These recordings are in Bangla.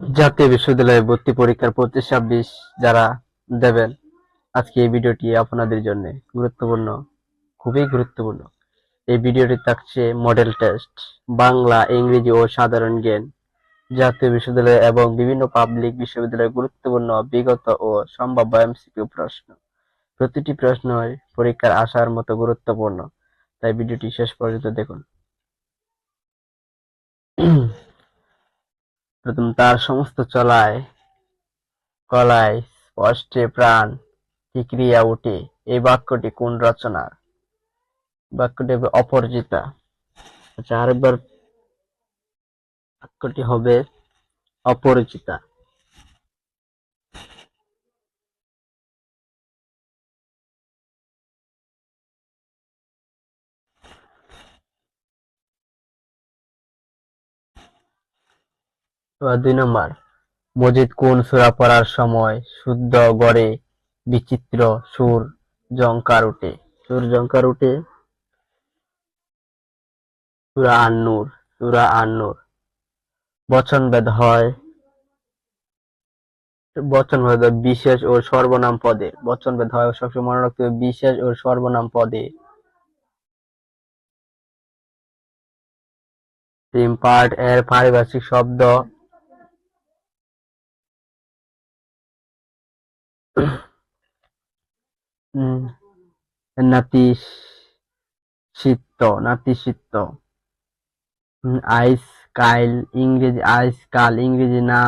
জাতীয় বিশ্ববিদ্যালয়ে ভর্তি পরীক্ষার 25-26 যারা দেবেন, আজকে এই ভিডিওটি আপনাদের জন্য গুরুত্বপূর্ণ, খুবই গুরুত্বপূর্ণ। এই ভিডিওটি থাকছে মডেল টেস্ট, বাংলা, ইংরেজি ও সাধারণ জ্ঞান, জাতীয় বিশ্ববিদ্যালয় এবং বিভিন্ন পাবলিক বিশ্ববিদ্যালয়ের গুরুত্বপূর্ণ বিগত ও সম্ভাব্য এমসিকিউ প্রশ্ন। প্রতিটি প্রশ্নই পরীক্ষার আসার মতো গুরুত্বপূর্ণ, তাই ভিডিওটি শেষ পর্যন্ত দেখুন। প্রথম, তার সমস্ত চলায় কলায় স্পষ্টে প্রাণ ঠিকরিয়া উঠে, এই বাক্যটি কোন রচনার? বাক্যটি হবে অপরাজিতা। আচ্ছা, আরেকবার, বাক্যটি হবে অপরিচিতা। এবার 2 নম্বর, মজিদ কোন সূরা পড়ার সময় শুদ্ধ গড়ে বিচিত্র সুর ঝংকার ওঠে? সূরা আন-নূর। বচনভেদ হয় বিশেষ ও সর্বনাম পদে। বচনভেদ হয় সবসময় মনে রাখতে হবে, বিশেষ ও সর্বনাম পদে। 3 পার্ট এর পারিভাষিক শব্দ নাতিশীত্য। আইস-কাল ইংরেজি না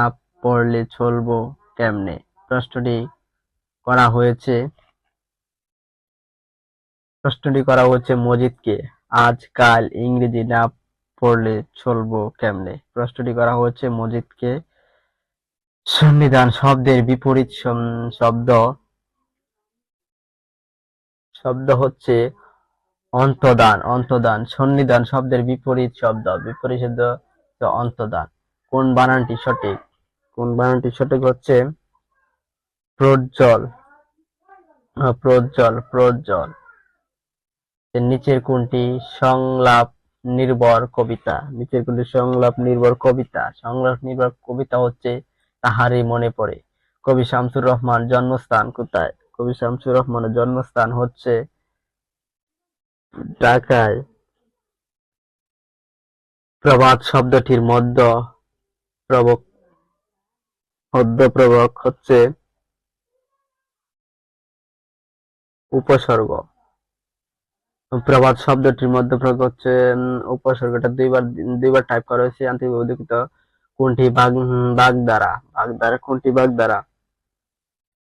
পড়লে চলবো কেমনে? প্রশ্নটি করা হয়েছে মজিদকে। আজকাল ইংরেজি না পড়লে চলবো কেমনে? প্রশ্নটি করা হয়েছে মজিদকে। সন্নিধান শব্দের বিপরীত শব্দ হচ্ছে অন্তদান। সন্নিধান শব্দের বিপরীত শব্দ অন্তদান। কোন বানানটি সঠিক হচ্ছে প্রজ্জ্বল। এর নিচের কোনটি সংলাপ নির্ভর কবিতা? সংলাপ নির্ভর কবিতা হচ্ছে তাহারই মনে পড়ে। কবি শামসুর রহমান জন্মস্থান কোথায়? কবি শামসুর রহমানের জন্মস্থান হচ্ছে ঢাকায়। প্রবাদ শব্দটির মধ্যপ্রবক হচ্ছে উপসর্গ। প্রবাদ শব্দটির মধ্যপ্রবক হচ্ছে উপসর্গটা দুইবার টাইপ করা হয়েছে। আন্তরিক দুঃখিত। কোনটি বাগধারা?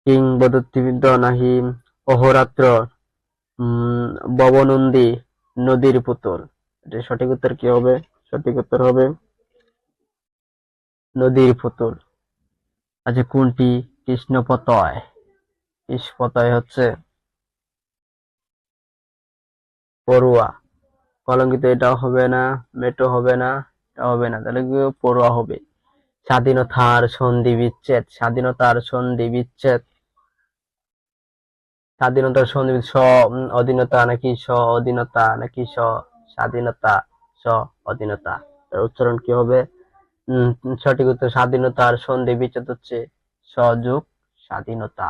কিংবদন্তিবৃন্দ নাহি অহোরাত্র ভবনন্দী নদীর পুতুল? এটা সঠিক উত্তর কি হবে? সঠিক উত্তর হবে নদীর পুতুল। আচ্ছা, কোনটি কৃষ্ণপতয়? হচ্ছে পড়ুয়া। কলঙ্কিত এটাও হবে না, মেটো হবে না, এটাও হবে না, তাহলে কি পড়ুয়া হবে। স্বাধীনতার সন্ধি বিচ্ছেদ। অধীনতা নাকি অধীনতা নাকি স্বাধীনতা অধীনতা, এর উচ্চারণ কি হবে? সঠিক উত্তর স্বাধীনতার সন্ধি বিচ্ছেদ হচ্ছে সযোগ স্বাধীনতা।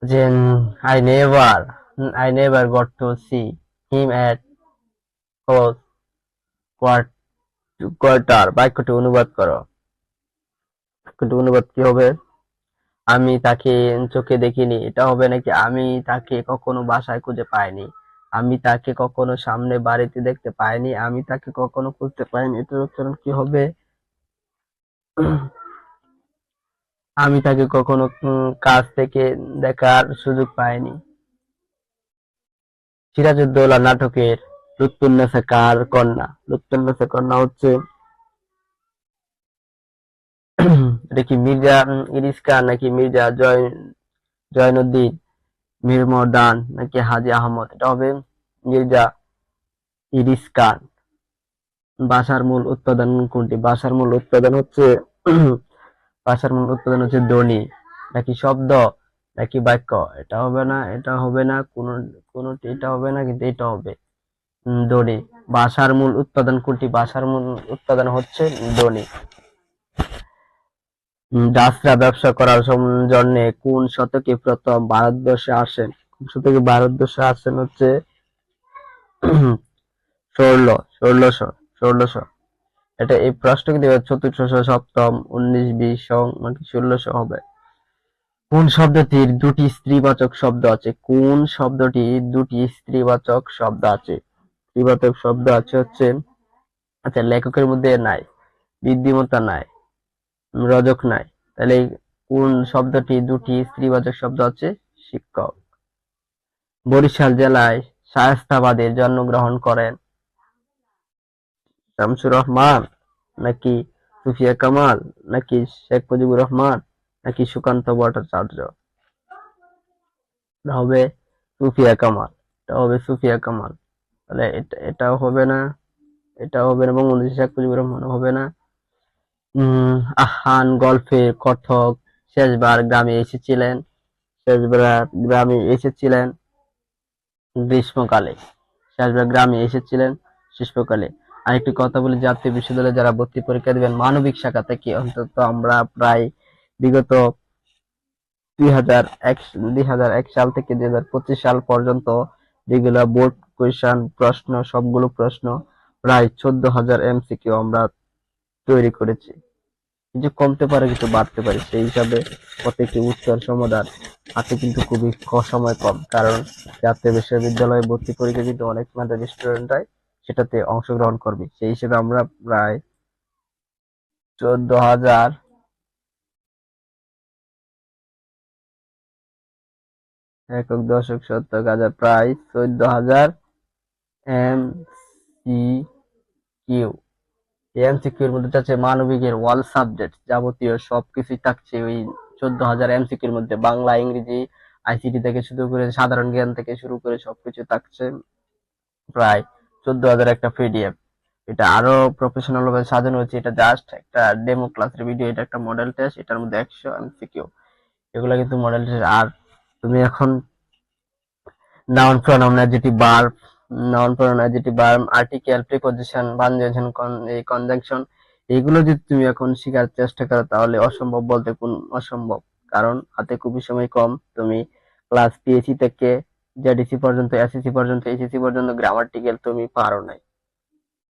যে I never got to see him at close quarter। বাক্যটি অনুবাদ করো। কি হবে? আমি তাকে চোখে দেখিনি, এটা হবে নাকি আমি তাকে কখনো বাসায় খুঁজে পাইনি, আমি তাকে কখনো সামনে বাড়িতে দেখতে পাইনি, আমি তাকে কখনো খুঁজতে পাইনি, এটার উচ্চারণ কি হবে? আমি তাকে কখনো কাছ থেকে দেখার সুযোগ পাইনি। সিরাজউদ্দৌলা নাটকের লুৎফুন্নেসা কার কন্যা? লুৎফুন্নেসা কন্যা হচ্ছে এটা কি মির্জা ইরিস খান নাকি মির্জা জয়নুদ্দিন মিরমর্দান নাকি হাজী আহমদ? এটা হবে মির্জা ইরিস খান। ভাষার মূল উৎপাদন কোনটি? ভাষার মূল উৎপাদন হচ্ছে ধ্বনি নাকি শব্দ নাকি বাক্য? এটা হবে না, এটা হবে না, কোনটি এটা হবে না, কিন্তু এটা হবে ধ্বনি। ভাষার মূল উৎপাদন কোনটি? ভাষার মূল উৎপাদন হচ্ছে ধ্বনি। ডাচরা ব্যবসা করার জন্য কোন শতকে প্রথম ভারতবর্ষে আসেন? কোন শতকে ভারতবর্ষে আসেন হচ্ছে ১৬০০। এটা এই প্রশ্ন কিন্তু চতুর্থ, সপ্তম, ১৯, ২০ নাকি ১৬০০ হবে। কোন শব্দটির দুটি স্ত্রীবাচক শব্দ আছে? কোন শব্দটির দুটি স্ত্রীবাচক শব্দ আছে? স্ত্রীবাচক শব্দ আছে হচ্ছে, আচ্ছা লেখকের মধ্যে নাই, বুদ্ধিমত্তা নাই, রজক নাই, তাহলে কোন শব্দটি দুটি স্ত্রীবাচক শব্দ আছে? শিক্ষক। বরিশাল জেলায় শায়েস্তাবাদে জন্মগ্রহণ করেন শামসুর রহমান, নাকি সুফিয়া কামাল, নাকি শেখ মুজিবুর রহমান, নাকি সুকান্ত ভট্টাচার্য? এটা হবে সুফিয়া কামাল। এটা হবে সুফিয়া কামাল। তাহলে এটাও হবে না, এটাও হবে না, বঙ্গবন্ধু শেখ মুজিবুর রহমান হবে না। আহ্বান গল্পের কথক শেষবার গ্রামে এসেছিলেন, শেষবার গ্রামে এসেছিলেন গ্রীষ্মকালে। শেষবার গ্রামে এসেছিলেন গ্রীষ্মকালে। আরেকটি কথা বলি, জাতীয় বিশ্ববিদ্যালয়ে যারা ভর্তি পরীক্ষা দিবেন মানবিক শাখা থেকে অন্তত আমরা প্রায় বিগত ২০০১ সাল থেকে ২০২৫ সাল পর্যন্ত যেগুলো বোর্ড কোয়েশ্চেন প্রশ্ন, সবগুলো প্রশ্ন প্রায় ১৪,০০০ এমসিকিউ আমরা তৈরি করেছি। কিছু কমতে পারে, কিছু বাড়তে পারে, সেই হিসাবে প্রত্যেকটি উত্তর সমাধান হাতে কিন্তু খুবই সময় কম, কারণ জাতীয় বিশ্ববিদ্যালয়ে ভর্তি পরীক্ষা কিন্তু অনেক মেধাবী স্টুডেন্টরাই সেটাতে অংশগ্রহণ করবে। সেই হিসেবে আমরা প্রায় ১৪,০০০ একক দশক শতক হাজার প্রায় ১৪,০০০ এমসিকিউ। এমসিকিউর মধ্যে থাকছে মানবিকের ওয়াল সাবজেক্ট যাবতীয় সবকিছুই থাকছে ওই ১৪,০০০ এমসিকিউর মধ্যে। বাংলা, ইংরেজি, আইসিটি থেকে শুরু করে সাধারণ জ্ঞান থেকে শুরু করে সবকিছু থাকছে প্রায় ১৪,০০০ একটা পিডিএফ। এটা আরো প্রফেশনাল ভাবে সাজানো হয়েছে। এটা জাস্ট একটা ডেমো ক্লাসের ভিডিও, এটা একটা মডেল টেস্ট, এটার মধ্যে ১০০ এমসিকিউ। এগুলো কিন্তু মডেল টেস্ট। আর তুমি এখন noun, pronoun, adjective, verb, noun, pronoun, adjective, verb, article, preposition, conjunction, এই কনজাংশন, এগুলো যদি তুমি এখন শেখার চেষ্টা করো তাহলে অসম্ভব বলতে কোন অসম্ভব, কারণ হাতে খুবই সময় কম। তুমি ক্লাস পিএসসি থেকে জেডিসি পর্যন্ত, এসএসসি পর্যন্ত, এইচএসসি পর্যন্ত গ্রামাটিক্যাল তুমি পারো নাই,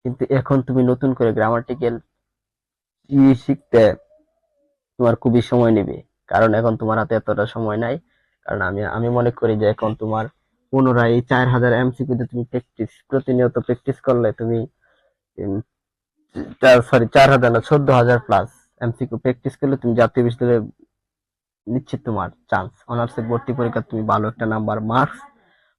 কিন্তু এখন তুমি নতুন করে গ্রামাটিক্যাল শিখতে তোমার খুবই সময় নেবে, কারণ এখন তোমার হাতে এতটা সময় নাই। কারণ আমি মনে করি যে এখন তোমার পুনরায় ৪,০০০ এমসিকিউ তে তুমি প্রতিনিয়ত প্র্যাকটিস করলে তুমি সরি ৪,০০০ না ১৪,০০০ প্লাস এমসিকিউ প্র্যাকটিস করলে তুমি জাতীয় বিশ্ববিদ্যালয়ে নিশ্চিত তোমার চান্স, অনার্সের ভর্তি পরীক্ষা তুমি ভালো একটা নাম্বার মার্কস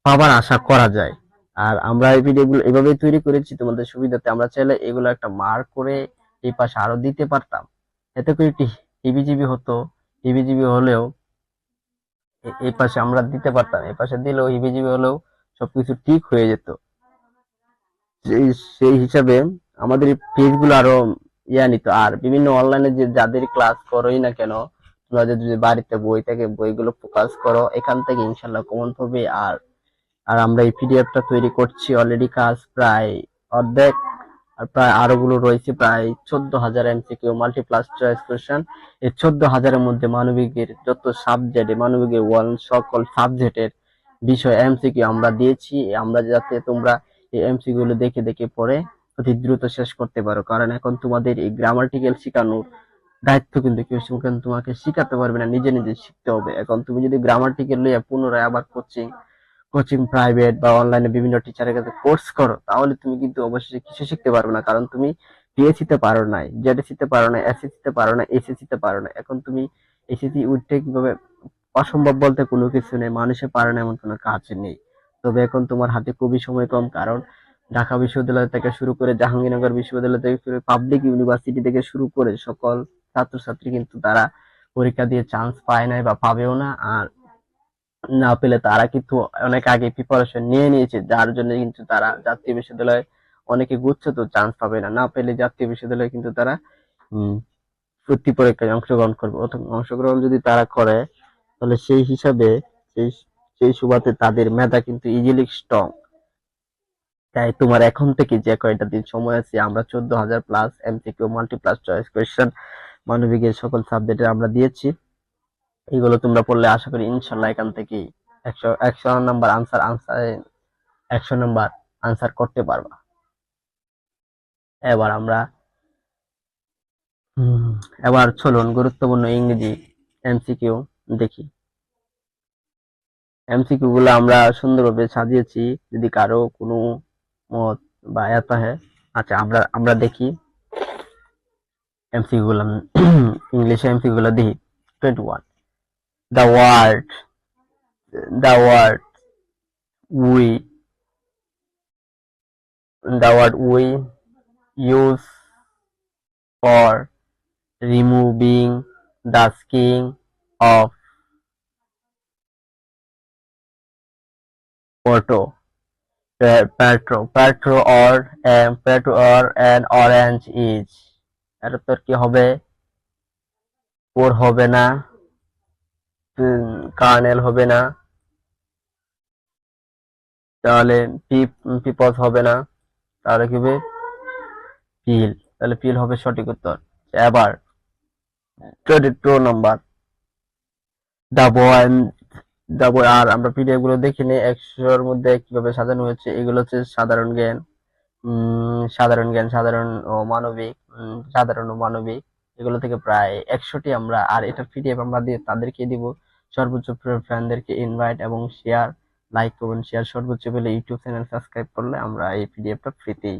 পাবার আশা করা যায়। আর আমরা এই ভিডিওগুলো এভাবেই তৈরি করেছি তোমাদের সুবিধাতে। আমরা চাইলে এগুলো একটা মার্ক করে এই পাশে আরো দিতে পারতাম, এতে করে একটি হিবিজিবি হতো। হিবিজিবি হলেও এই পাশে আমরা দিতে পারতাম, এই পাশে দিলেও হিবিজিবি হলেও সবকিছু ঠিক হয়ে যেত। সেই সেই হিসাবে আমাদের এই পেজগুলো আরো নিত। আর বিভিন্ন অনলাইনে যে যাদের ক্লাস করোই না কেন, তোমরা যদি বাড়িতে বই থেকে বইগুলো ফোকাস করো, এখান থেকে ইনশাল্লাহ কমন পাবে। আর আর আমরা এই পিডিএফটা তৈরি করছি, অলরেডি কাজ প্রায় অর্ধেক, আর প্রায় আরো গুলো রয়েছে প্রায় ১৪,০০০ এমসিকিউ মাল্টিপ্লাস চয়েস কোশ্চেন। এই ১৪,০০০-এর মধ্যে মানবিকের যত সাবজেক্ট, মানবিকের সকল সাবজেক্টের বিষয় এমসিকিউ আমরা দিয়েছি, আমরা যাতে তোমরা এই এমসিকিউ গুলো দেখে দেখে পড়ে অতি দ্রুত শেষ করতে পারো। কারণ এখন তোমাদের এই গ্রামাটিক্যাল শেখানোর দায়িত্ব কিন্তু কেউ তোমাকে শিখাতে পারবে না, নিজে নিজে শিখতে হবে। এখন তুমি যদি গ্রামাটিক্যাল লইয়া পুনরায় আবার কোচিং কোচিং প্রাইভেট বা অনলাইনে বিভিন্ন টিচারের কাছে কোর্স করো, তাহলে তুমি কিন্তু অবশ্যই কিছু শিখতে পারবে না। কারণ তুমি পিএসসি তে পারো নাই, জেডিসি তে পারো না, এসএসসি তে পারো না, এসএসসি তে পারো না, এখন তুমি এসএসসি উঠতে কিভাবে? অসম্ভব বলতে কোনো কিছু নেই, মানুষে পারে না এমন কোনো কাজ নেই। তবে এখন তোমার হাতে খুবই সময় কম, কারণ ঢাকা বিশ্ববিদ্যালয় থেকে শুরু করে জাহাঙ্গীরনগর বিশ্ববিদ্যালয় থেকে শুরু পাবলিক ইউনিভার্সিটি থেকে শুরু করে সকল ছাত্রছাত্রী কিন্তু তারা পরীক্ষা দিয়ে চান্স পায় নাই বা পাবেও না। আর না পেলে তারা কিন্তু অনেক আগে প্রিপারেশন নিয়ে নিয়েছে, যার জন্য কিন্তু তারা জাতীয় বিশ্ববিদ্যালয়ে অনেকে গুচ্ছতো চান্স পাবে না। না পেলে জাতীয় বিশ্ববিদ্যালয়ে কিন্তু তারা ভর্তি পরীক্ষায় অংশগ্রহণ করবে। অংশগ্রহণ যদি তারা করে তাহলে সেই হিসাবে সেই সেই সুবাদে তাদের মেধা কিন্তু ইজিলি স্ট্রং। তাই তোমার এখন থেকে যে কয়টা দিন সময় আছে, আমরা 14,000 প্লাস এমসিকিউ মাল্টিপ্লাস চয়েস কোয়েশ্চেন মানবিকের সকল সাবজেক্টে আমরা দিয়েছি। এগুলো তোমরা পড়লে আশা করি ইনশাল্লাহ এখান থেকে 100 নাম্বার আনসার 100 নাম্বার আনসার করতে পারবা। এবার আমরা এবার চলুন গুরুত্বপূর্ণ ইংরেজি এমসিকিউ দেখি। এমসিকিউ গুলো আমরা সুন্দরভাবে সাজিয়েছি, যদি কারো কোনো মত বা আচ্ছা আমরা দেখি এমসিকিউ গুলো। ইংলিশে এমসিকিউ গুলো দেখি। 21 the word the word we we use for removing the skin of potato or an orange is। এর উত্তর কি হবে? পোর হবে না, কার্নেল হবে না, তাহলে পিপস হবে না, তাহলে কি হবে? পিল। তাহলে পিল হবে সঠিক উত্তর। এবার 22 নাম্বার দা বয় আর আমরা পিডিএফ গুলো দেখিনি 100-র মধ্যে কিভাবে সাজানো হয়েছে। এগুলো হচ্ছে সাধারণ জ্ঞান, সাধারণ ও মানবিক, সাধারণ ও মানবিক। এগুলো থেকে প্রায় 100টি আমরা, আর এটা পিডিএফ আমরা দিয়ে তাদেরকে দিব সর্বোচ্চ ফ্রেন্ডদেরকে ইনভাইট এবং শেয়ার, লাইক কমেন্ট শেয়ার সর্বোচ্চ পেলে ইউটিউব চ্যানেল সাবস্ক্রাইব করলে আমরা এই পিডিএফটা ফ্রিতেই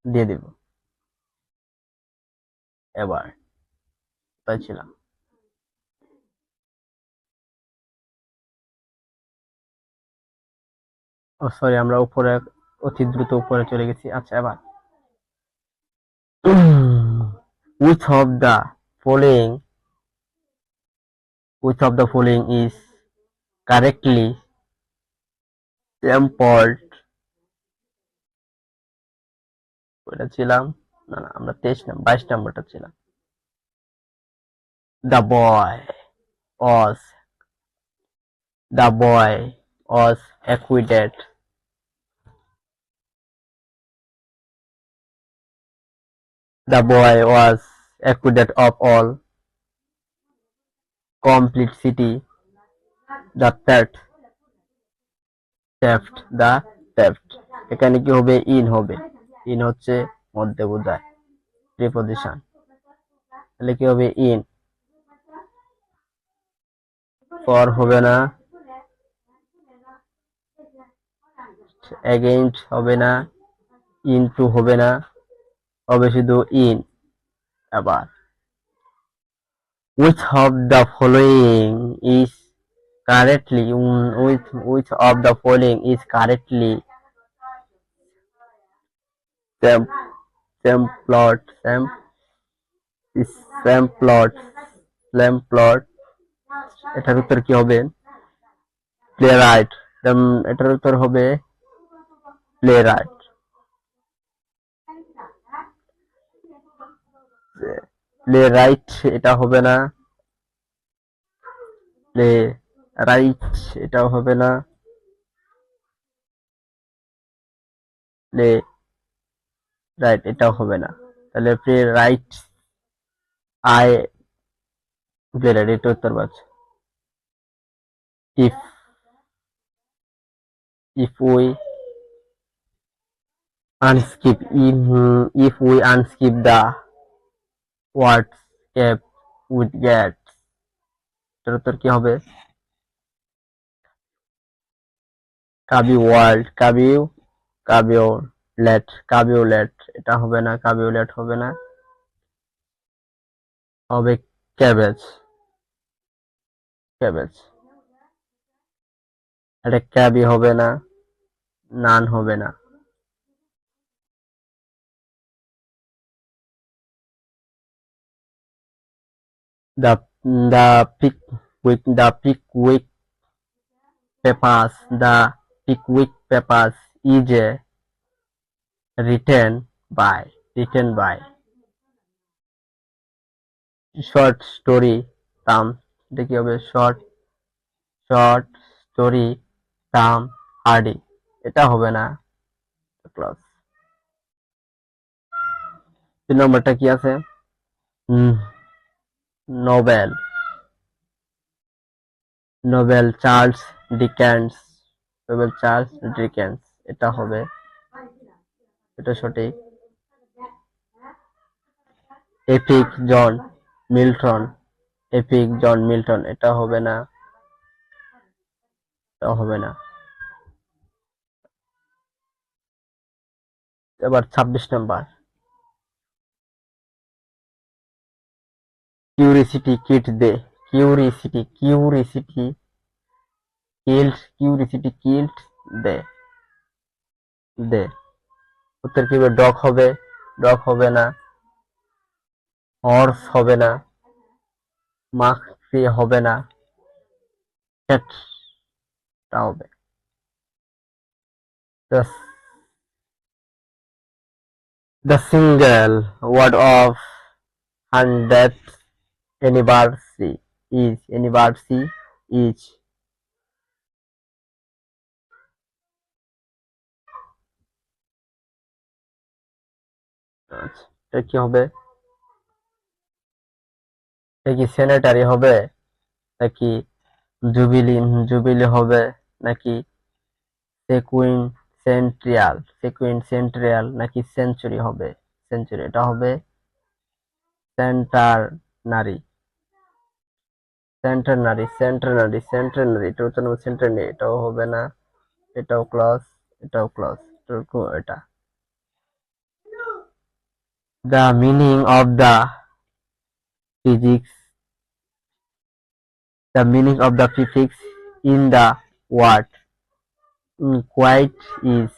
দিয়ে দেব। এবার তাই ছিলাম সরি, আমরা উপরে অতি দ্রুত উপরে চলে গেছি। আচ্ছা, এবার which of the following is correctly sampled? ওটা ছিলাম না, আমরা 22 নম্বরটা ছিলাম। the boy was acquitted of all complicity the theft। এখানে কি হবে? ইন হবে। ইন হচ্ছে মধ্যে বোঝায় প্রিপজিশন, তাহলে কি হবে? ইন। ফর হবে না, এগেইনস্ট হবে না, ইনটু হবে না, হবে শুধু ইন। আবার which of the following is correctly sampled sampled এটার উত্তর কি হবে? Play right. এটার উত্তর হবে প্লে রাইট। প্লে রাইট এটা হবে না, প্লে রাইট এটাও হবে না, প্লে রাইট এটাও হবে না, তাহলে play right I play right এটা উত্তর পাচ্ছে। if we unskip the words cap with get, এটার উত্তর কি হবে? কাবিওলেট এটা হবে না, কাবিওলেট হবে না, হবে ক্যাবেজ। এটা ক্যাবি হবে না, নান হবে না। the Pickwick Papers is a written by short story Tom, এটা কি হবে? short story Tom Hardy, এটা হবে না। ক্লজ। 3 নম্বরটা কি আছে? Novel, novel Charles Dickens, novel Charles Dickens, এটা হবে, এটা সঠিক। Epic John Milton, epic John Milton, এটা হবে না, এটা হবে না। এবার 26 নম্বর, curiosity killed the, curiosity curiosity killed, curiosity killed the, the, উত্তর কি হবে? ডগ হবে, ডগ হবে না, হর্স হবে না, মাক্সি হবে না, ক্যাট টা হবে। The single word of 100th anniversary is আচ্ছা, এটা কি হবে? এটা কি সেনেটারি হবে, নাকি জুবিলি, জুবিলি হবে, নাকি সেকুইনসেন্ট্রিয়াল, সেকুইনসেন্ট্রিয়াল, নাকি সেঞ্চুরি হবে? সেঞ্চুরি, এটা হবে সেন্টারনারি, সেন্টারনারি, সেন্টারনারি, সেন্টারনারি, এটা হচ্ছে সেন্টারনারি, এটাও হবে না, এটাও ক্লজ, এটাও ক্লজ, এটা। The meaning of the physics, the meaning of the prefix in the word quite is,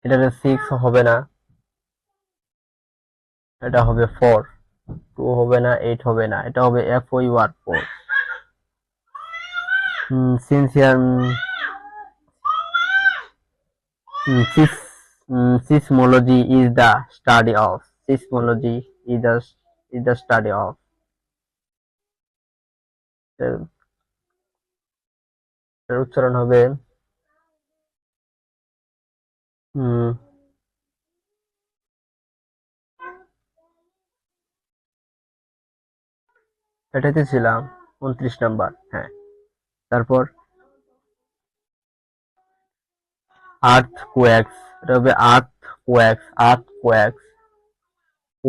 এটা 6 হবে না, এটা হবে 4, 2 হবে না, 8 হবে না, এটা হবে FOUR 4। Sincere, seismology is the study of, seismology is the study of, এর উচ্চারণ হবে এটাতে ছিলাম 29 নাম্বার, হ্যাঁ। তারপর আর্থকোয়াকস, এটা হবে earthquakes, earthquakes,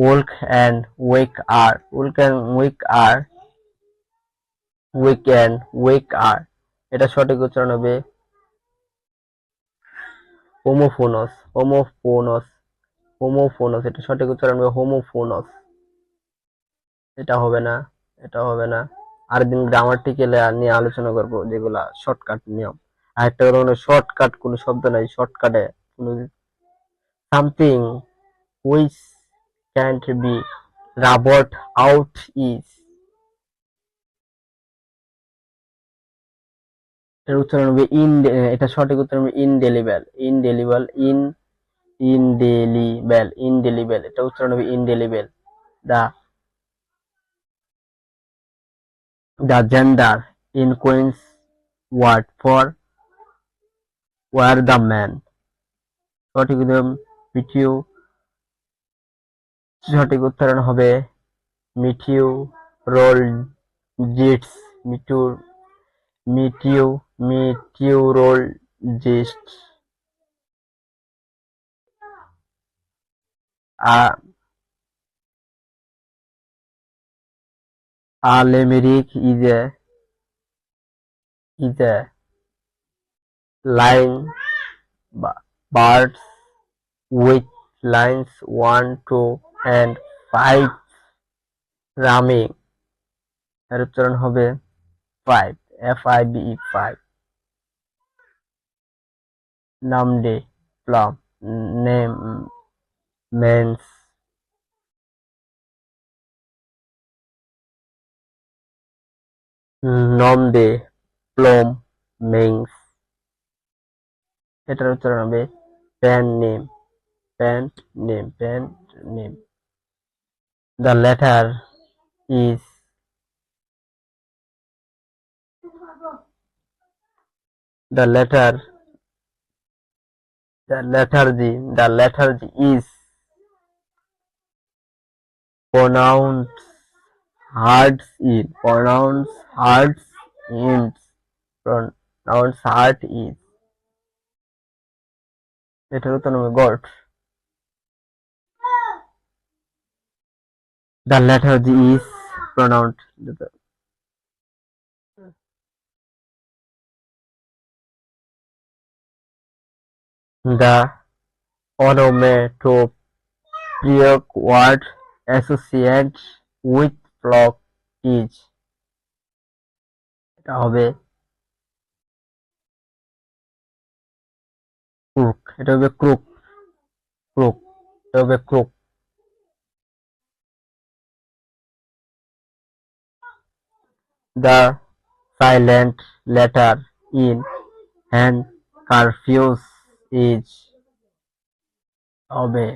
walk and wake আর, ওল্ক অ্যান্ড ওয়েক আর, উইকেন্ড ওয়েক আর, এটা সঠিক উচ্চারণ হবে হোমোফোনস, হোমোফোনস, হোমোফোনস, এটা সঠিক উচ্চারণ হবে হোমোফোনস, এটা হবে না, এটা হবে না। আরেকদিন গ্রামাটিক্যাল নিয়ে আলোচনা করব, যেগুলা শর্টকাট নিয়ম। আরেকটা হলো শর্টকাট, কোনো শব্দ নাই শর্টকাটে, কোনো something which can't be rubbed out is, এর উচ্চারণ হবে এটা সঠিক উচ্চারণ হবে ইনডেলিবল, ইনডেলিবল, ইনডেলিবল, ইনডেলিবল, এটা উচ্চারণ হবে indelible. The the gender in Queen's word for were the man, সঠিক উত্তর মিঠিউ, সঠিক উচ্চারণ হবে মিটিউরোলজিস্টস, মিটিউরোলজিস্ট। A limerick is a line birds with lines 1, 2 and 5 rhyming, এর উচ্চারণ হবে 5, FIVE 5। Namde plum, name means Nomde plum means, এটার উচ্চারণ হবে pen name, pen name, pen name। The letter is, the letter The lethargy is pronounced in pronounced hard is এটার উত্তর হবে god. The lethargy is pronounced the onomatopoeic word associated with flock is এটা হবে ক্রুক। এটা হবে ক্রুক ক্রুক এটা হবে crook. The silent letter in handkerchiefs is হবে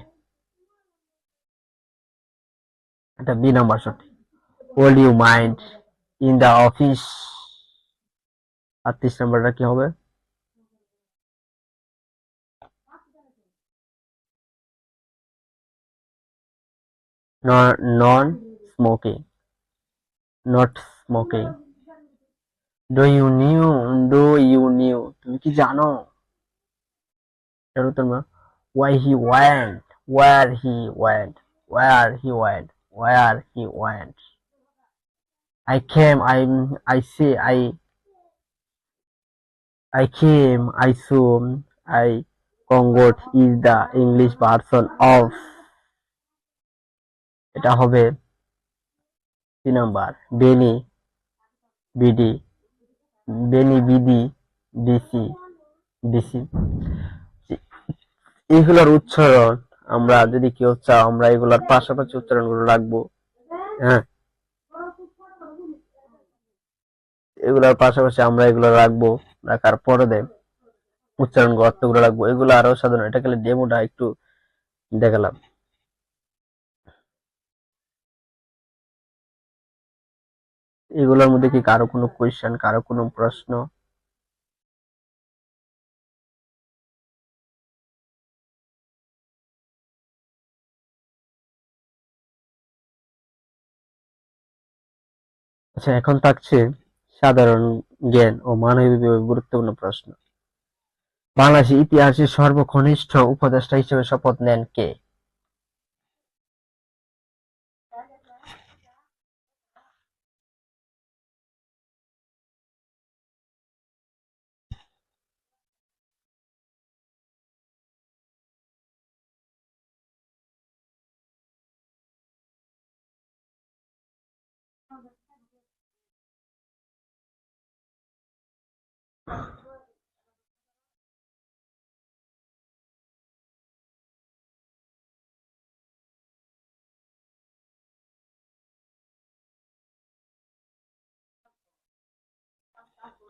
এটা বি নাম্বার সঠিক। Would you mind in the office? আর ৩০ নাম্বারটা কি হবে? Non smoking not smoking. Do you knew তুমি কি জানো? এর উত্তর না why he went where he went where he went where he went। I came I say I came I saw I congot is the English version of এটা হবে ৩ নাম্বার বেনি বিডি বেনি বিডি ডিসি ডিসি। এইগুলোর উচ্চারণ আমরা যদি কেউ চাও আমরা এগুলোর পাশাপাশি উচ্চারণগুলো রাখবো। হ্যাঁ, এগুলোর পাশাপাশি আমরা এগুলো রাখবো, রাখার পরে উচ্চারণ অর্থগুলো রাখবো। এগুলো আরো সাধারণ, এটা খালি ডেমোটা একটু দেখালাম। এগুলোর মধ্যে কি কারো কোনো কোয়েশ্চেন, কারো কোনো প্রশ্ন? আচ্ছা, এখন থাকছে সাধারণ জ্ঞান ও মানবিক গুরুত্বপূর্ণ প্রশ্ন। বাংলাদেশের ইতিহাসের সর্বকনিষ্ঠ উপদেষ্টা হিসেবে শপথ নেন কে?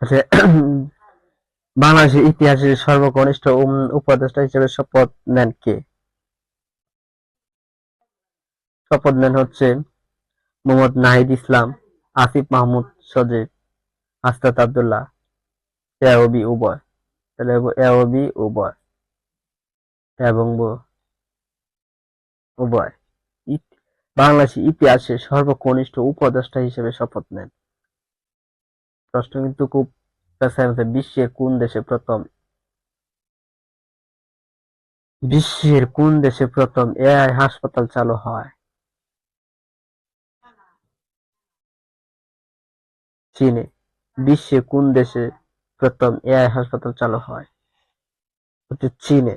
আচ্ছা, বাংলাদেশের ইতিহাসের সর্বকনিষ্ঠ উপদেষ্টা হিসেবে শপথ নেন কে? শপথ নেন হচ্ছে মোহাম্মদ নাহিদ ইসলাম, আসিফ মাহমুদ সজীব, হাসনাত আবদুল্লাহ, এ উভয়। তাহলে এ উভয় এবং উভয়। বাংলাদেশের ইতিহাসের সর্বকনিষ্ঠ উপদেষ্টা হিসেবে শপথ নেন। প্রশ্ন কিন্তু খুব বিশ্বের কোন দেশে প্রথম এআই হাসপাতাল চালু হয়? চীনে। বিশ্বে কোন দেশে প্রথম এআই হাসপাতাল চালু হয়? হচ্ছে চীনে।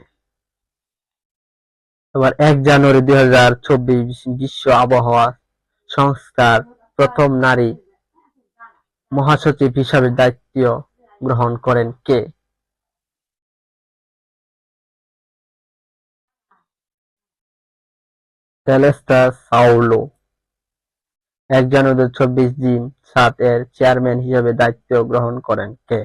আবার ১ জানুয়ারি ২০২৪ বিশ্ব আবহাওয়া সংস্থার প্রথম নারী মহাসচিব হিসাবে দায়িত্ব গ্রহণ করেন কে? সেলেস্তা সাওলো। ১ জানুয়ারি ২০২৪ জিনসাত এর চেয়ারম্যান হিসেবে দায়িত্ব গ্রহণ করেন কে?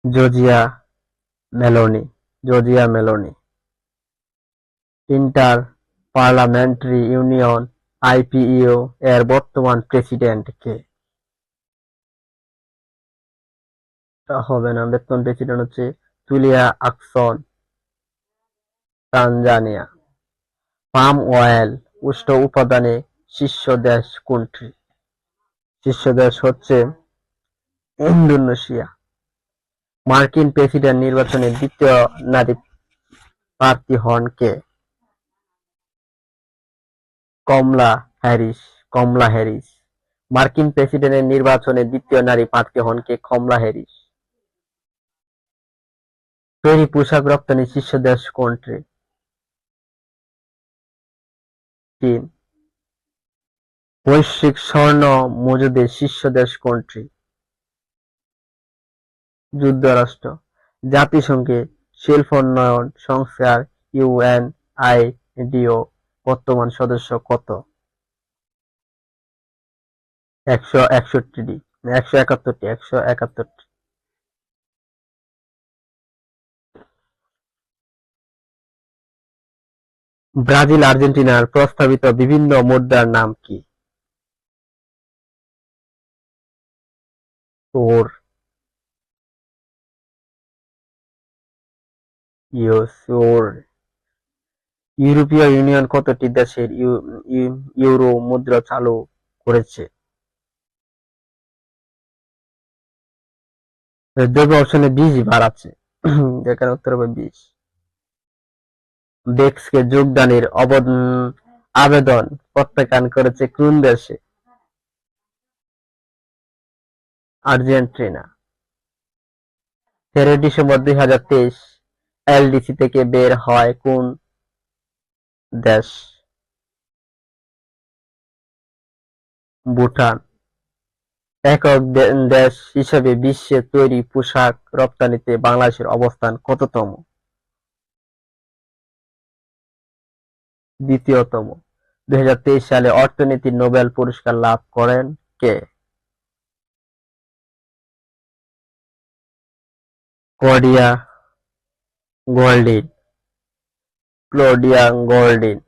Georgia Meloni. Inter parliamentary union IPU এর বর্তমান প্রেসিডেন্ট কে? তা হবে না। বর্তমান প্রেসিডেন্ট হচ্ছে তুলিয়া আকসন, তানজানিয়া। পাম অয়েল উষ্ণ উপাদানে শীর্ষ দেশ কোনটি? শীর্ষ দেশ হচ্ছে ইন্দোনেশিয়া। মার্কিন প্রেসিডেন্ট নির্বাচনে দ্বিতীয় নারী প্রার্থী হন কে? কমলা হ্যারিস। কমলা হ্যারিস। মার্কিন প্রেসিডেন্টের নির্বাচনে দ্বিতীয় নারী প্রার্থী হন কে? কমলা হ্যারিস। তৈরি পোশাক রপ্তানি শীর্ষ দেশ কোনটি? চীন। বৈশ্বিক স্বর্ণ মজুদের শীর্ষ দেশ কোনটি? যুক্তরাষ্ট্র। জাতিসংঘের শিল্পোন্নয়ন সংস্থার ইউএনআইডিও বর্তমান সদস্য কত? 161টি। 171টি। ব্রাজিল আর্জেন্টিনার প্রস্তাবিত বিভিন্ন মুদ্রার নাম কি? ওর। ওর। ইউরোপীয় ইউনিয়ন কতটি দেশের ইউরো মুদ্রা চালু করেছে? দেবে অপশনে 20 বার আছে। যেখানে উত্তর হবে 20। ব্রেক্সকে যোগদানের আবেদন প্রত্যাখ্যান করেছে কোন দেশে? আর্জেন্টিনা। 13 ডিসেম্বর 2023 এলডিসি থেকে বের হয় কোন দেশ? ভুটান। একক দেশ হিসেবে বিশ্বে তৈরি পোশাক রপ্তানিতে বাংলাদেশের অবস্থান কততম? দ্বিতীয়তম। 2023 সালে অর্থনীতির নোবেল পুরস্কার লাভ করেন কে? Claudia Goldin. Claudia Goldin.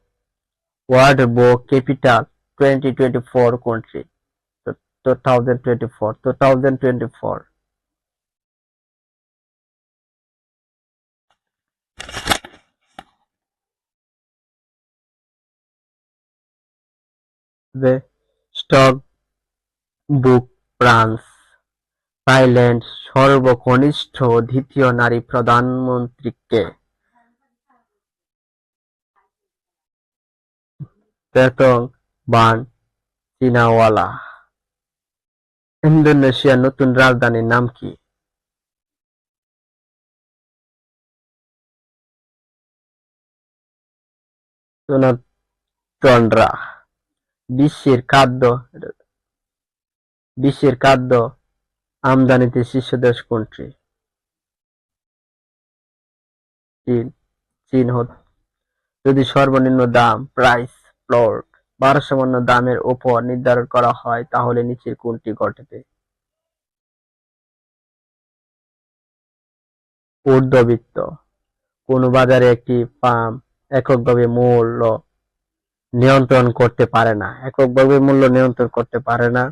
World book capital 2024 country? 2024। 2024। The Strasbourg France. Thailand সর্বকনিষ্ঠ দ্বিতীয় নারী প্রধানমন্ত্রী কে? তেতং বান চিনাওয়ালা। ইন্দোনেশিয়ার নতুন রাজধানীর নাম কি? সোনাতন্দ্রা। বিশ্বের খাদ্য বিশ্বের খাদ্য আমদানিতে শীর্ষ দেশ কোনটি? চীন। চীন যদি সর্বনিম্ন দাম প্রাইস ফ্লোর ভারসাম্য দামের উপর নির্ধারণ করা হয় তাহলে নিচের কোনটি ঘটবে? ঊর্ধ্ববৃত্ত। কোন বাজারে একটি ফার্ম এককভাবে মূল্য নিয়ন্ত্রণ করতে পারে না? এককভাবে মূল্য নিয়ন্ত্রণ করতে পারে না।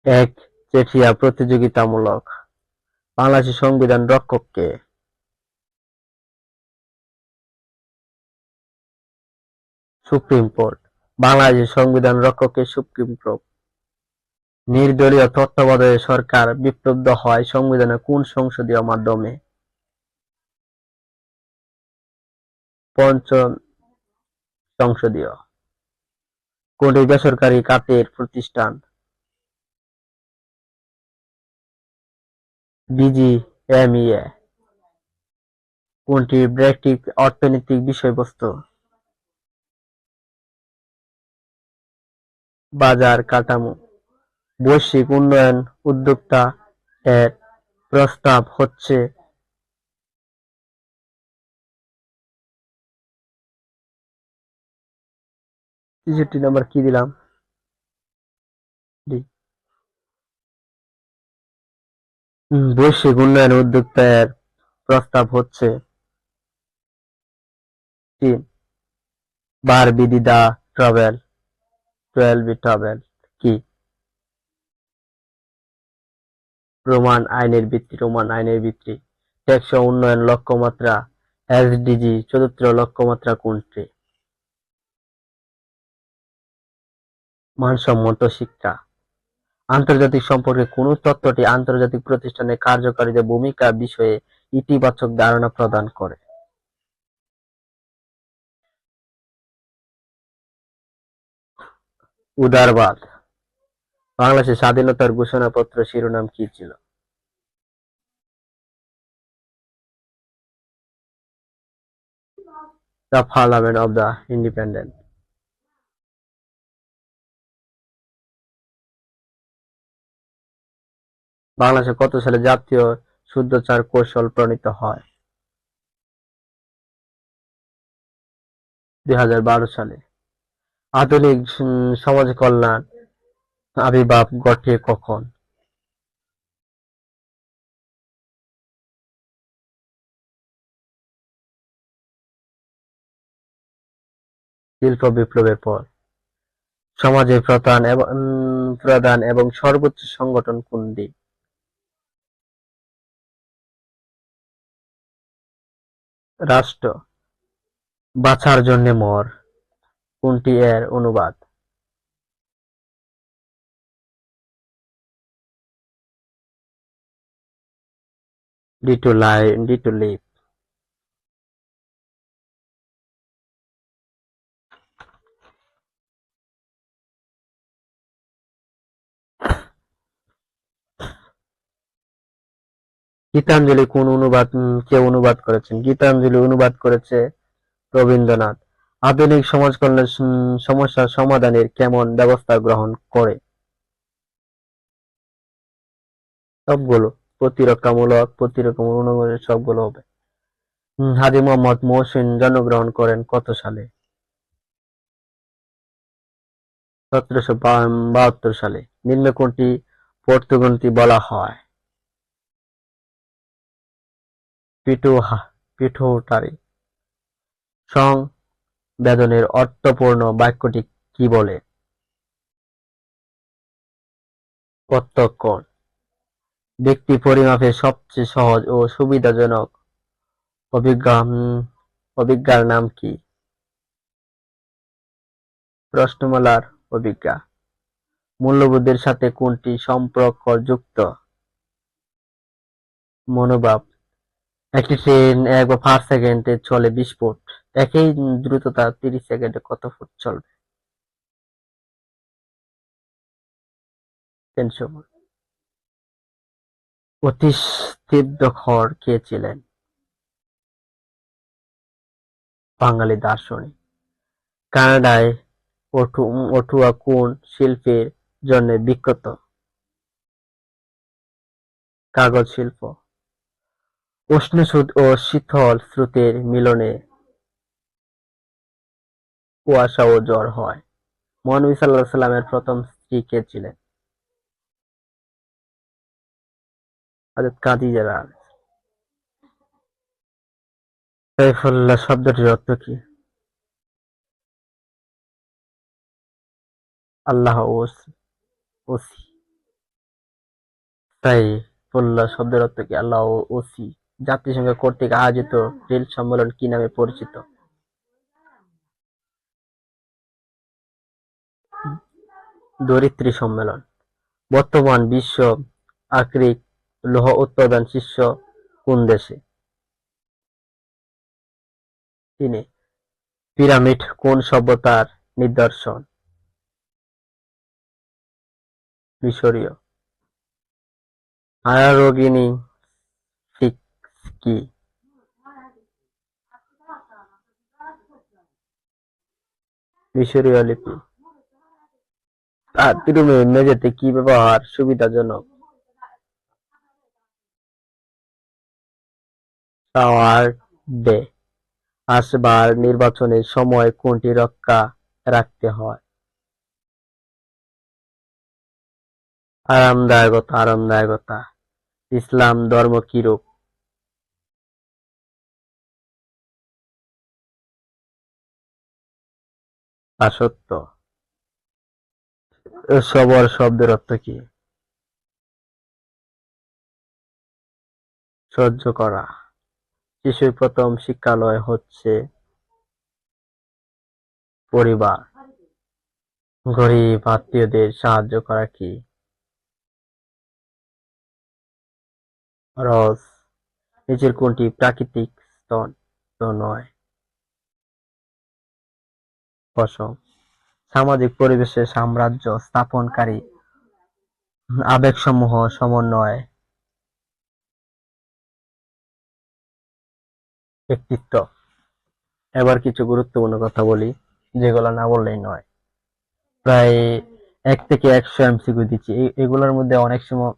একচেটিয়া প্রতিযোগিতামূলক। বাংলাদেশের সংবিধান রক্ষক কে? Supreme court. বাংলাদেশের সংবিধান রক্ষককে সুপ্রিম কোর্ট। নির্দলীয় তত্ত্বাবধায়ক সরকার বিপ্লব্ধ হয় সংবিধানের কোন সংসদীয় মাধ্যমে? পঞ্চম সংসদীয়। কোনটি বেসরকারি খাতের প্রতিষ্ঠান? বিজিএমইএ। কোনটি ব্রেক্সিট অর্থনৈতিক বিষয়বস্তু? বাজার কাঠামো। বৈশ্বিক উন্নয়ন উদ্যোক্তা এর প্রস্তাব হচ্ছে 63 নম্বর কি দিলাম? বৈশ্বিক উন্নয়ন উদ্যোক্তা এর প্রস্তাব হচ্ছে চীন। বারবিডি দা ট্রাভেল 12 ট্রাভেল কি? রোমান আইনের ভিত্তি, টেকসই উন্নয়ন লক্ষ্যমাত্রা, এসডিজি চতুর্থ লক্ষ্যমাত্রা কোনটি? মানসম্মত শিক্ষা। আন্তর্জাতিক সম্পর্কে কোন তত্ত্বটি আন্তর্জাতিক প্রতিষ্ঠানের কার্যকারিতা ভূমিকা বিষয়ে ইতিবাচক ধারণা প্রদান করে? উদারবাদ। বাংলাদেশের স্বাধীনতার ঘোষণাপত্র শিরোনাম কি ছিল? The parliament of the independent. বাংলাদেশে কত সালে জাতীয় শুদ্ধাচার কৌশল প্রণীত হয়? 2012 সালে। আধুনিক সমাজ কল্যাণ আবির্ভাব ঘটে কখন? শিল্প বিপ্লবের পর। সমাজের প্রধান এবং সর্বোচ্চ সংগঠন কোনটি? রাষ্ট্র। বাঁচার জন্যে মর কোনটি এর অনুবাদ? Die to live. গীতাঞ্জলি কে অনুবাদ করেছেন? গীতাঞ্জলি অনুবাদ করেছে রবীন্দ্রনাথ। আধুনিক সমাজ কল্যাণ সমস্যা সমাধানের কেমন ব্যবস্থা গ্রহণ করে? সবগুলো। প্রতিরক্ষামূলক সবগুলো হবে। হাজী মোহাম্মদ মহসিন জন্মগ্রহণ করেন কত সালে? 1772 সালে। নিম্নে কোনটি পর্তুগিজ বলা হয়? পিটুইটারি। সংবেদনের অর্থপূর্ণ বাক্যটি কি বলে? প্রত্যক্ষণ। ব্যক্তি পরিমাপের সবচেয়ে সহজ ও সুবিধাজনক অভিজ্ঞার নাম কি? প্রশ্নমালার অভিজ্ঞা। মূল্যবোধের সাথে কোনটি সম্পর্কযুক্ত? মনোভাব। একটি ট্রেন 1/5 সেকেন্ডে চলে 20 ফুট। একই দ্রুততা 30 সেকেন্ডে কত ফুট চলবে? 300 ফুট। অতীশ তীর্থঙ্কর কে ছিলেন? বাঙালি দার্শনিক। কানাডায় অটুয়া কোন শিল্পের জন্য বিখ্যাত? কাগজ শিল্প। উষ্ণ ও শীতল স্রোতের মিলনে কুয়াশা ও ঝড় হয়। মহানবী সাল্লাল্লাহু আলাইহি ওয়াসাল্লামের প্রথম স্ত্রী কে ছিলেন? হযরত খাদিজা রাদিয়াল্লাহু। সাইফুল্লাহ শব্দটির অর্থ কি? আল্লাহ ওসি। সাইফুল্লাহ শব্দের অর্থ কি? আল্লাহ ওসি। জাতিসংঘ কর্তৃক আয়োজিত রেল সম্মেলন কি নামে পরিচিত? ধরিত্রী সম্মেলন। বর্তমান বিশ্ব আকরিক লৌহ উৎপাদন শীর্ষ কোন দেশে? চীনে। পিরামিড কোন সভ্যতার নিদর্শন? মিশরীয়। হায়ারোগ্লিফিক্স কি? মিশরীয় লিপি। বাথরুমে মেঝেতে কি ব্যবহার সুবিধাজনক? শাওয়ার বে। আসবার নির্বাচনের সময় কোনটি রক্ষা রাখতে হয়? আরামদায়কতা। ইসলাম ধর্ম কিরূপ? দাসত্ব। সবর শব্দের অর্থ কি? সহ্য করা। শিশুর প্রথম শিক্ষালয় হচ্ছে পরিবার। গরিব আত্মীয়দের সাহায্য করা কি? রস। নিচের কোনটি প্রাকৃতিক স্তন নয়? পশম। সামাজিক পরিবেশে সাম্রাজ্য স্থাপনকারী আবেগসমূহ সমন্বয় ব্যক্তিত্ব। এবার কিছু গুরুত্বপূর্ণ কথা বলি, যেগুলো না বললেই নয়। প্রায় 1 থেকে 100 এমসিকিউ দিচ্ছি। এগুলোর মধ্যে অনেক সময়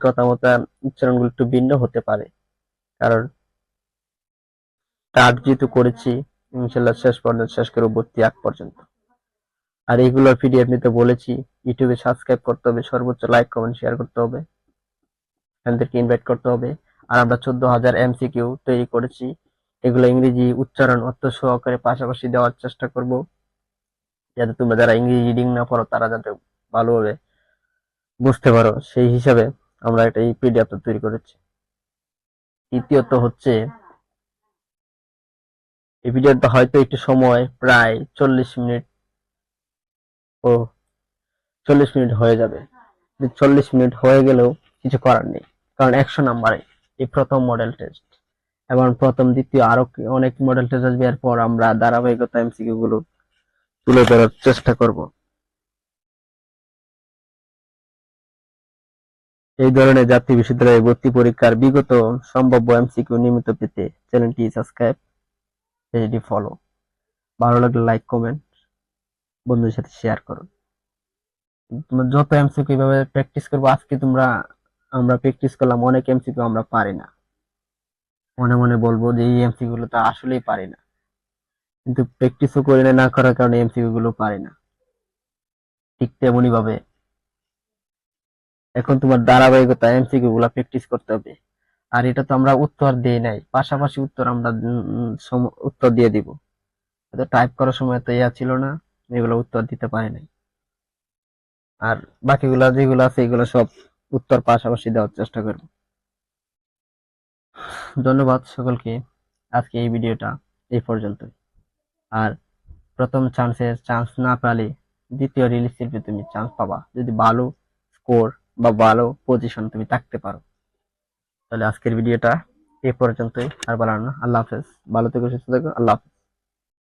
কথা মতো উচ্চারণগুলো একটু ভিন্ন হতে পারে, কারণ স্টার্ট যেহেতু করেছি, ইনশাল্লাহ শেষ পর্যন্ত শেষ করে ভর্তি আগ পর্যন্ত। আর এইগুলোর পিডিএফ নিতে বলেছি। ইউটিউবে সাবস্ক্রাইব করতে হবে, সর্বোচ্চ লাইক কমেন্ট শেয়ার করতে হবে, ফ্রেন্ডদেরকে ইনভাইট করতে হবে। আর আমরা 14,000 এমসিকিউ তৈরি করেছি। এগুলো ইংরেজি উচ্চারণ অর্থ সহকারে পাশাপাশি দেওয়ার চেষ্টা করব, যাতে তোমরা যারা ইংরেজি রিডিং না পারো তারা যাতে ভালোভাবে বুঝতে পারো, সেই হিসাবে আমরা একটা এই পিডিএফ তৈরি করেছি। তৃতীয়ত হচ্ছে, এই ভিডিওটা হয়তো একটু সময় প্রায় 40 মিনিট ও 40 মিনিট হয়ে যাবে। 40 মিনিট হয়ে গেলেও কিছু করার নেই, কারণ 100 নাম্বারে এই প্রথম মডেল টেস্ট, এবং প্রথম দ্বিতীয় আরো অনেক মডেল টেস্ট আসবে। এরপর আমরা ধারাবাহিকতা এমসিকিউ গুলো তুলে ধরার চেষ্টা করব। এই ধরনের জাতীয় বিশ্ববিদ্যালয়ে ভর্তি পরীক্ষার বিগত সম্ভাব্য এমসিকিউ নিয়মিত পেতে চ্যানেলটি সাবস্ক্রাইব, পেজটি ফলো, ভালো লাগলে লাইক কমেন্ট, বন্ধুদের সাথে শেয়ার করুন। তোমরা যত এমসিকিউ এইভাবে প্র্যাকটিস করবো, আজকে আমরা প্র্যাকটিস করলাম, অনেক এমসিকিউ আমরা পারি না, মনে মনে বলবো যে এই এমসিকিউ গুলো তো আসলেই পারি না, কিন্তু প্র্যাকটিসও করি না করার কারণে এমসিকিউ গুলো পারি না। ঠিক তেমনি ভাবে এখন তোমার ধারাবাহিকতা এমসিকিউ গুলা প্র্যাকটিস করতে হবে। আর এটা তো আমরা উত্তর দেই নাই, পাশাপাশি উত্তর আমরা উত্তর দিয়ে দিব। টাইপ করার সময় তো ইয়া ছিল না, এগুলো উত্তর দিতে পারি নাই। আর বাকিগুলা যেগুলো আছে এগুলো সব উত্তর পাশাপাশি দেওয়ার চেষ্টা করব। ধন্যবাদ সকলকে। আজকে এই ভিডিওটা এই পর্যন্ত। আর প্রথম চান্স না পেলে দ্বিতীয় রিলিজ শিল্পে তুমি চান্স পাবা, যদি ভালো স্কোর বা ভালো পজিশন তুমি থাকতে পারো। তাহলে আজকের ভিডিওটা এই পর্যন্তই, আর বলার না। আল্লাহ হাফেজ, ভালো থেকো, সুস্থ থেকো, আল্লাহ হাফেজ।